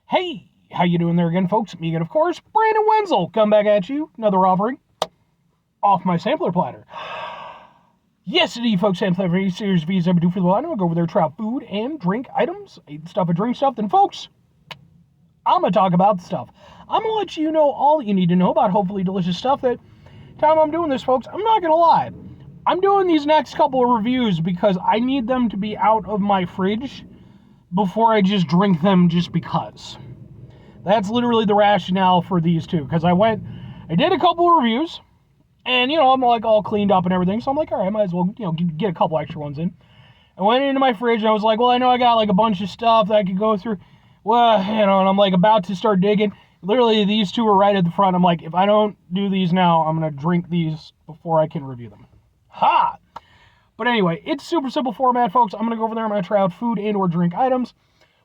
Hey, how you doing there again, folks? Me again, of course, Brandon Wenzel. Come back at you. Another offering off my sampler platter. Yes, indeed, folks. Sampler for each series of videos I do for the line. I'll go over there, try out food and drink items. Stuff and drink stuff. Then, folks, I'm going to talk about the stuff. I'm going to let you know all that you need to know about hopefully delicious stuff. That time I'm doing this, folks, I'm not going to lie. I'm doing these next couple of reviews because I need them to be out of my fridge before I just drink them just because. That's literally the rationale for these two, because I did a couple of reviews, and, I'm like all cleaned up and everything, so I'm like, all right, I might as well, get a couple extra ones in. I went into my fridge, and I was like, well, I know I got like a bunch of stuff that I could go through. Well, and I'm like about to start digging. Literally, these two are right at the front. I'm like, if I don't do these now, I'm going to drink these before I can review them. Ha! But anyway, it's super simple format, folks. I'm going to go over there, I'm going to try out food and or drink items.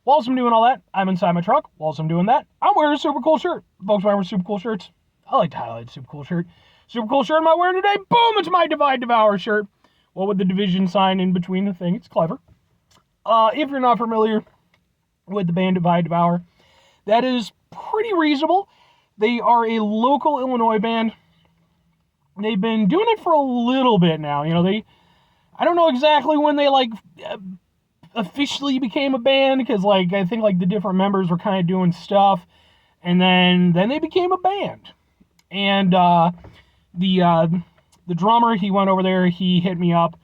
Whilst I'm doing all that, I'm inside my truck. Whilst I'm doing that, I'm wearing a super cool shirt. Folks, wearing super cool shirts. I like to highlight super cool shirt. Super cool shirt am I wearing today? Boom! It's my Divide Devour shirt. Well, with the division sign in between the thing, it's clever. If you're not familiar with the band Divide Devour, that is pretty reasonable. They are a local Illinois band. They've been doing it for a little bit now. I don't know exactly when they officially became a band, because I think the different members were kind of doing stuff, and then they became a band. And the drummer, he went over there, he hit me up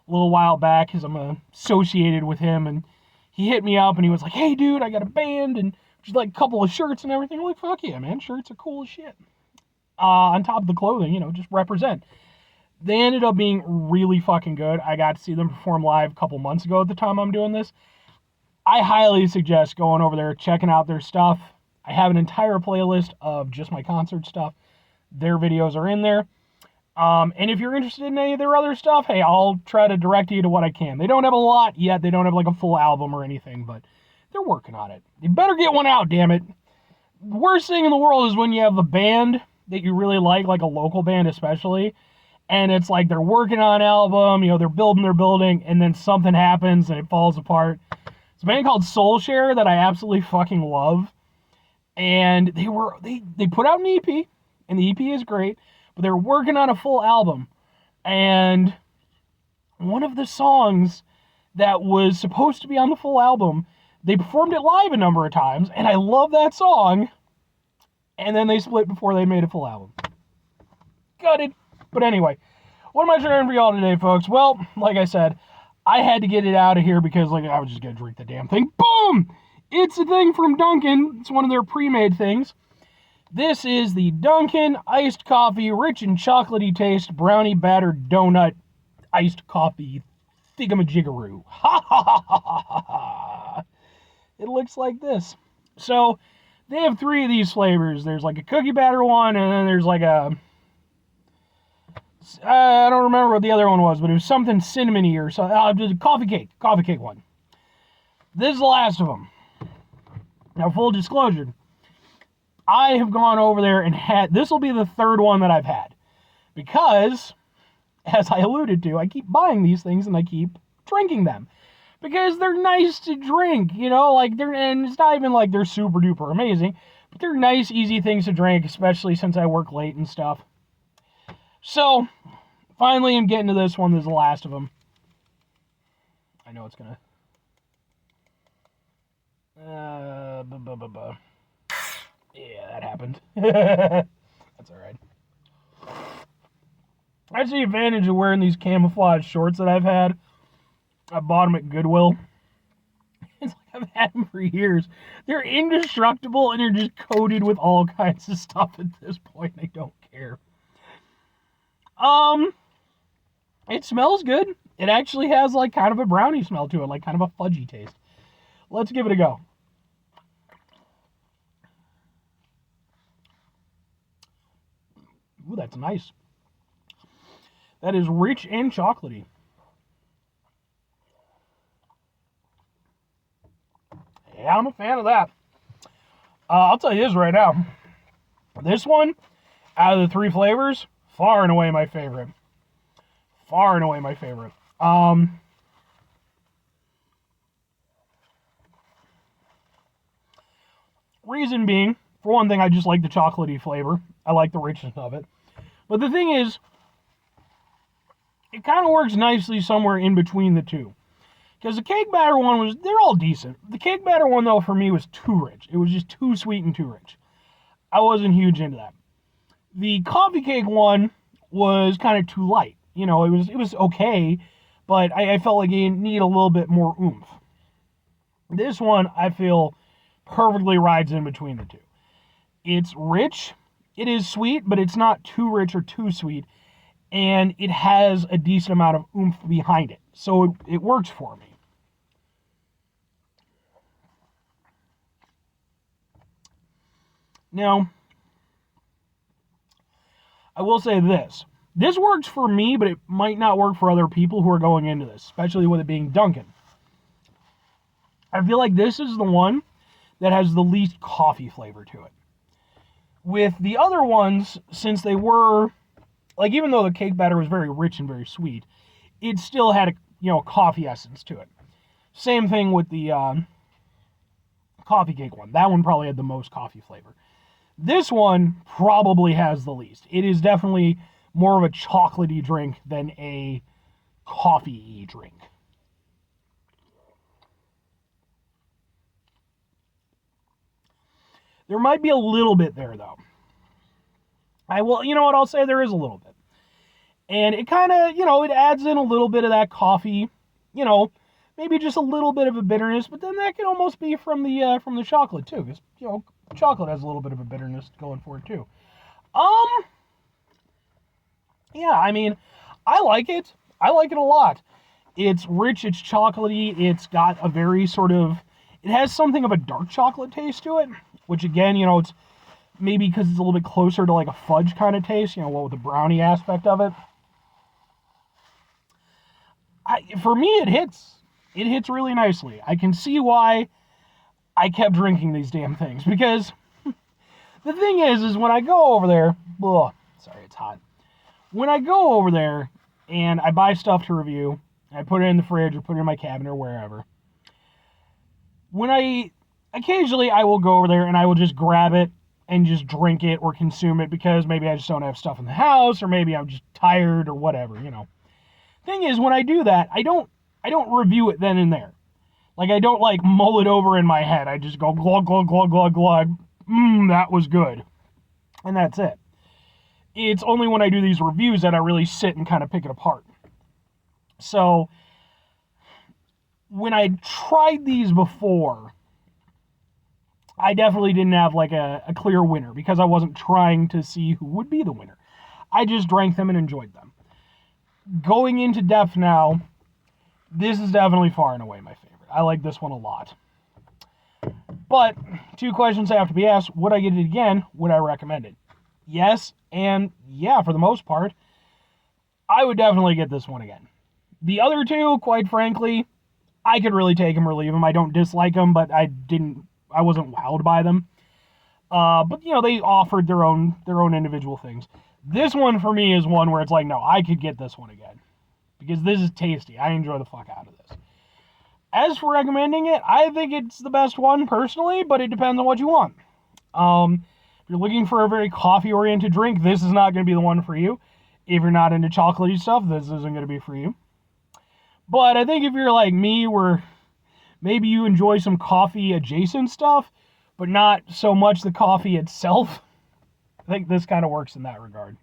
a little while back because I'm associated with him, and he hit me up and he was like, hey dude, I got a band and just a couple of shirts and everything. I'm like, fuck yeah, man, shirts are cool as shit. On top of the clothing, just represent. They ended up being really fucking good. I got to see them perform live a couple months ago at the time I'm doing this. I highly suggest going over there, checking out their stuff. I have an entire playlist of just my concert stuff. Their videos are in there. And if you're interested in any of their other stuff, hey, I'll try to direct you to what I can. They don't have a lot yet. They don't have a full album or anything, but they're working on it. You better get one out, damn it. The worst thing in the world is when you have a band that you really like a local band especially, and it's they're working on an album, they're building their building, and then something happens and it falls apart. It's a band called Soul Share that I absolutely fucking love. And they put out an EP, and the EP is great, but they're working on a full album. And one of the songs that was supposed to be on the full album, they performed it live a number of times, and I love that song. And then they split before they made a full album. Gutted. But anyway, what am I trying for y'all today, folks? Well, like I said, I had to get it out of here because I was just going to drink the damn thing. Boom! It's a thing from Dunkin. It's one of their pre-made things. This is the Dunkin iced coffee, rich and chocolatey taste, brownie battered donut, iced coffee, thingamajiggaroo. Ha ha ha ha ha ha. It looks like this. So, they have 3 of these flavors. There's a cookie batter one, and then there's I don't remember what the other one was, but it was something cinnamony or something. Coffee cake one. This is the last of them. Now, full disclosure, I have gone over there and this will be the 3rd one that I've had. Because, as I alluded to, I keep buying these things and I keep drinking them. Because they're nice to drink, and it's not even they're super duper amazing, but they're nice, easy things to drink, especially since I work late and stuff. So, finally I'm getting to this one. This is the last of them. I know it's gonna... Yeah, that happened. That's alright. That's the advantage of wearing these camouflage shorts that I've had. I bought them at Goodwill. It's I've had them for years. They're indestructible and they're just coated with all kinds of stuff at this point. I don't care. It smells good. It actually has kind of a brownie smell to it, kind of a fudgy taste. Let's give it a go. Ooh, that's nice. That is rich and chocolatey. Yeah, I'm a fan of that. I'll tell you this right now. This one, out of the 3 flavors, far and away my favorite. Far and away my favorite. Reason being, for one thing, I just like the chocolatey flavor. I like the richness of it. But the thing is, it kind of works nicely somewhere in between the two. Because the cake batter one they're all decent. The cake batter one, though, for me was too rich. It was just too sweet and too rich. I wasn't huge into that. The coffee cake one was kind of too light. You know, it was okay, but I felt like it needed a little bit more oomph. This one, I feel, perfectly rides in between the two. It's rich, it is sweet, but it's not too rich or too sweet, and it has a decent amount of oomph behind it. So it works for me. Now, I will say this. This works for me, but it might not work for other people who are going into this, especially with it being Dunkin. I feel like this is the one that has the least coffee flavor to it. With the other ones, since they were, like, even though the cake batter was very rich and very sweet, it still had a coffee essence to it. Same thing with the coffee cake one. That one probably had the most coffee flavor. This one probably has the least. It is definitely more of a chocolatey drink than a coffee-y drink. There might be a little bit there, though. You know what, I'll say there is a little bit. And it kind of, it adds in a little bit of that coffee, maybe just a little bit of a bitterness, but then that can almost be from the chocolate, too, because, chocolate has a little bit of a bitterness going for it, too. Yeah, I mean, I like it. I like it a lot. It's rich, it's chocolatey, it's got a very it has something of a dark chocolate taste to it, which again, it's maybe because it's a little bit closer to like a fudge kind of taste, with the brownie aspect of it. For me, it hits. It hits really nicely. I can see why I kept drinking these damn things, because the thing is when I go over there, sorry, it's hot. When I go over there and I buy stuff to review, I put it in the fridge or put it in my cabinet or wherever. Occasionally I will go over there and I will just grab it and just drink it or consume it because maybe I just don't have stuff in the house or maybe I'm just tired or whatever, Thing is, when I do that, I don't review it then and there. Like, I don't mull it over in my head. I just go glug, glug, glug, glug, glug. That was good. And that's it. It's only when I do these reviews that I really sit and kind of pick it apart. So, when I tried these before, I definitely didn't have a clear winner because I wasn't trying to see who would be the winner. I just drank them and enjoyed them. Going into depth now, this is definitely far and away my favorite. I like this one a lot. But, 2 questions have to be asked. Would I get it again? Would I recommend it? Yes, and yeah, for the most part, I would definitely get this one again. The other 2, quite frankly, I could really take them or leave them. I don't dislike them, but I wasn't wowed by them. But they offered their own individual things. This one for me is one where it's no, I could get this one again. Because this is tasty. I enjoy the fuck out of this. As for recommending it, I think it's the best one personally, but it depends on what you want. If you're looking for a very coffee-oriented drink, this is not going to be the one for you. If you're not into chocolatey stuff, this isn't going to be for you. But I think if you're like me, where maybe you enjoy some coffee-adjacent stuff, but not so much the coffee itself, I think this kind of works in that regard.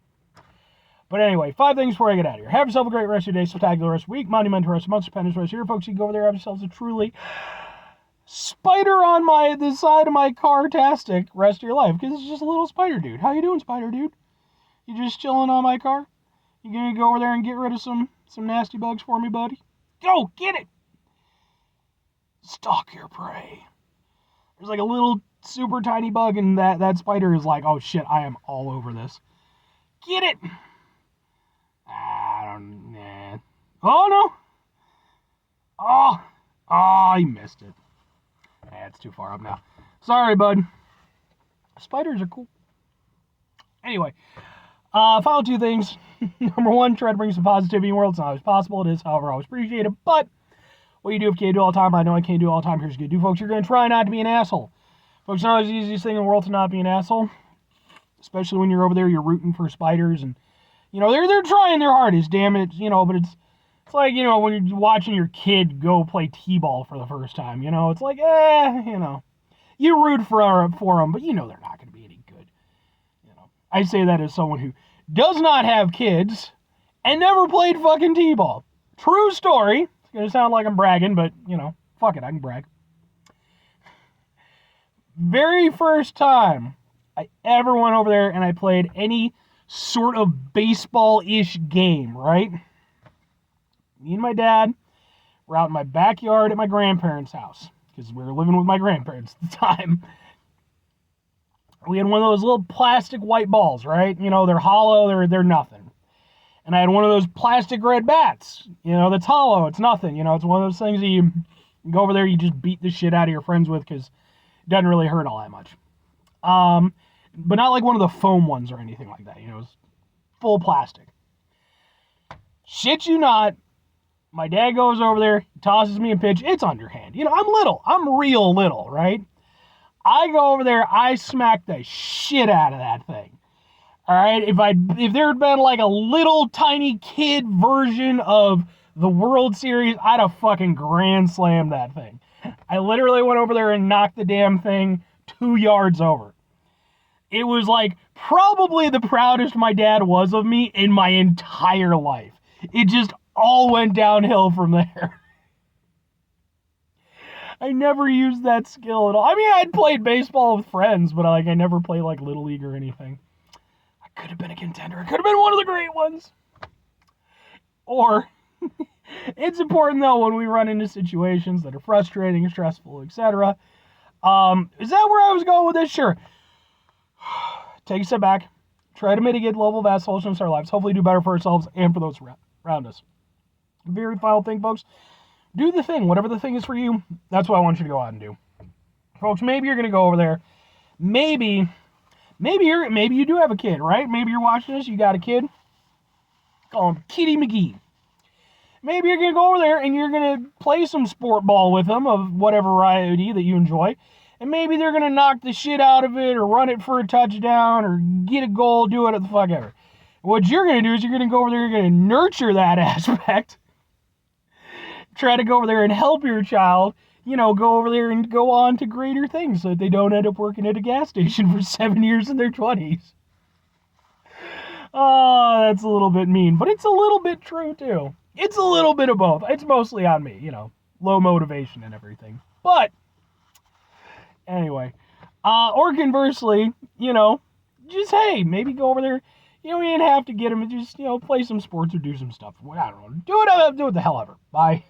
But anyway, 5 things before I get out of here. Have yourself a great rest of your day, spectacular rest of your week, monumental rest of months, stupendous rest of your folks. You can go over there, have yourselves a truly spider on the side of my car-tastic rest of your life, because it's just a little spider dude. How you doing, spider dude? You just chilling on my car? You gonna go over there and get rid of some nasty bugs for me, buddy? Go, get it! Stalk your prey. There's a little super tiny bug, and that spider is oh shit, I am all over this. Get it! Nah. Oh no! Oh, you missed it. It's too far up now. Sorry, bud. Spiders are cool. Anyway, final 2 things. Number 1, try to bring some positivity in the world. It's not always possible. It is, however, always appreciated. But what you do if you can't do all the time, I know I can't do all the time. Here's what you do, folks. You're going to try not to be an asshole. Folks, not the easiest thing in the world to not be an asshole. Especially when you're over there, you're rooting for spiders, and, you know, they're trying their hardest, damn it, you know, but it's like, you know, when you're watching your kid go play t-ball for the first time, you know, it's like, you know, you root for them, but you know they're not going to be any good. You know, I say that as someone who does not have kids and never played fucking t-ball. True story. It's going to sound like I'm bragging, but, you know, fuck it, I can brag. Very first time I ever went over there and I played any sort of baseball-ish game, right? Me and my dad were out in my backyard at my grandparents' house, because we were living with my grandparents at the time. We had one of those little plastic white balls, right? You know, they're hollow, they're nothing. And I had one of those plastic red bats, you know, that's hollow, it's nothing. You know, it's one of those things that you go over there, you just beat the shit out of your friends with, because it doesn't really hurt all that much. But not like one of the foam ones or anything like that. You know, it's full plastic. Shit you not, my dad goes over there, tosses me a pitch. It's underhand. You know, I'm little. I'm real little, right? I go over there, I smack the shit out of that thing. All right? If there had been like a little tiny kid version of the World Series, I'd have fucking grand slammed that thing. I literally went over there and knocked the damn thing 2 yards over. It was like probably the proudest my dad was of me in my entire life. It just all went downhill from there. I never used that skill at all. I mean, I'd played baseball with friends, but like I never played like Little League or anything. I could have been a contender. I could have been one of the great ones. Or, it's important though when we run into situations that are frustrating, stressful, etc. Is that where I was going with this? Sure. Take a step back. Try to mitigate the level of assholishness in our lives. Hopefully do better for ourselves and for those around us. Very final thing, folks. Do the thing. Whatever the thing is for you, that's what I want you to go out and do. Folks, maybe you're going to go over there. Maybe you do have a kid, right? Maybe you're watching this, you got a kid. Call him Kitty McGee. Maybe you're going to go over there and you're going to play some sport ball with them of whatever variety that you enjoy. And maybe they're going to knock the shit out of it or run it for a touchdown or get a goal, do it at the fuck ever. What you're going to do is you're going to go over there, you're going to nurture that aspect. Try to go over there and help your child, you know, go over there and go on to greater things so that they don't end up working at a gas station for 7 years in their 20s. Oh, that's a little bit mean, but it's a little bit true too. It's a little bit of both. It's mostly on me, you know, low motivation and everything. But anyway, or conversely, you know, just, hey, maybe go over there. You know, you didn't have to get them. Just, you know, play some sports or do some stuff. I don't know. Do it the hell ever. Bye.